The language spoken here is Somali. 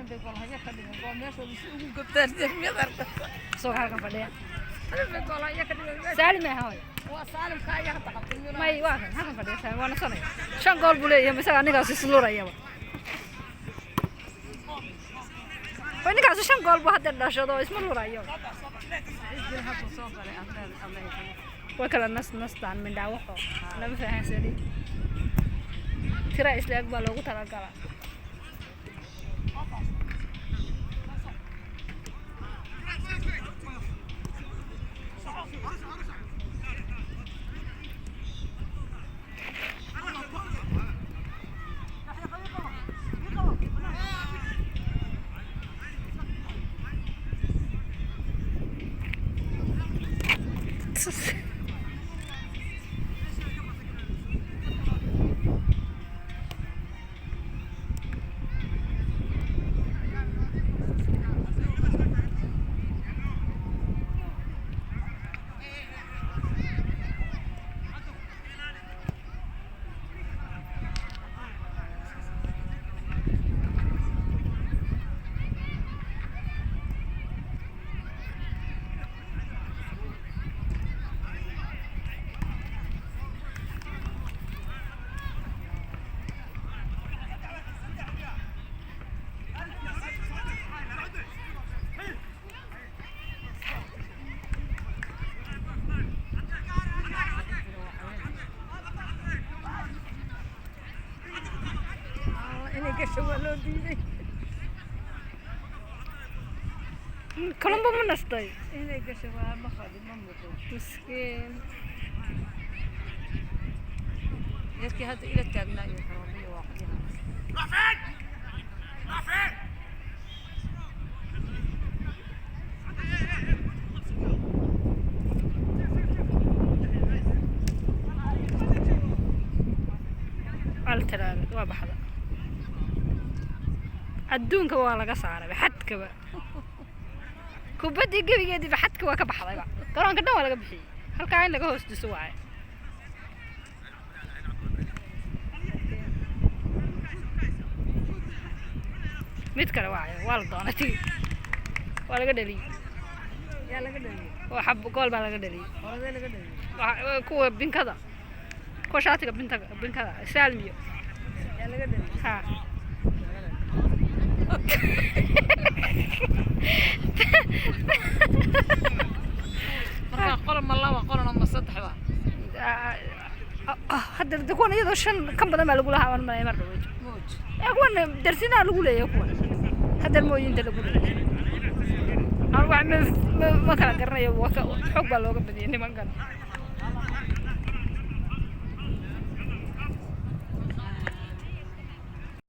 بيقول هيا كده قوم ماشي وقبتر ميدر soo halkan fadhiya أنا بيقول هيا كده saalim ma hooy وسالم كايا تقبل may waa kan halkan fadhiya saalim waa nasanay shan gool buu leeyahay isaga anigaas islurayaba way ninkaas shan gool buu hadda dhashado isma lurayo way kala nastaan min dhaawaxo lama fahansanin tira islaag baa loogu talagalay كلهم بمنستي إني قشوا ما خالي ما موجود مسكين يسكي هذا إلى التابنا يكرمي واحدها رافع رافع الترى وبحذا adduunka waa laga saaray xadkaba kubadii gabigeedii xadka waa ka baxday garoonka dhan waa laga bixiyay halka in laga hoos dhiso waay mid kale waa la doonay waa laga dhaliyay yaa laga dhaliyay oo xab gool baa laga dhaliyay hore laga dhaliyay kuwa binkada kuwa shaatiga binkada saalmiyo yaa laga dhaliyay ha marka qolan ma laba qolan ama saddex ba hadda kuwan iyadoo shan ka badan baa lagu lahaa mar dhaweyd موج kuwan darsinaa lagu leeyahay kuwan hadda mooyinta lagu leeyahay aan wax ma kala garanayo xoog baa looga badiyay nimankan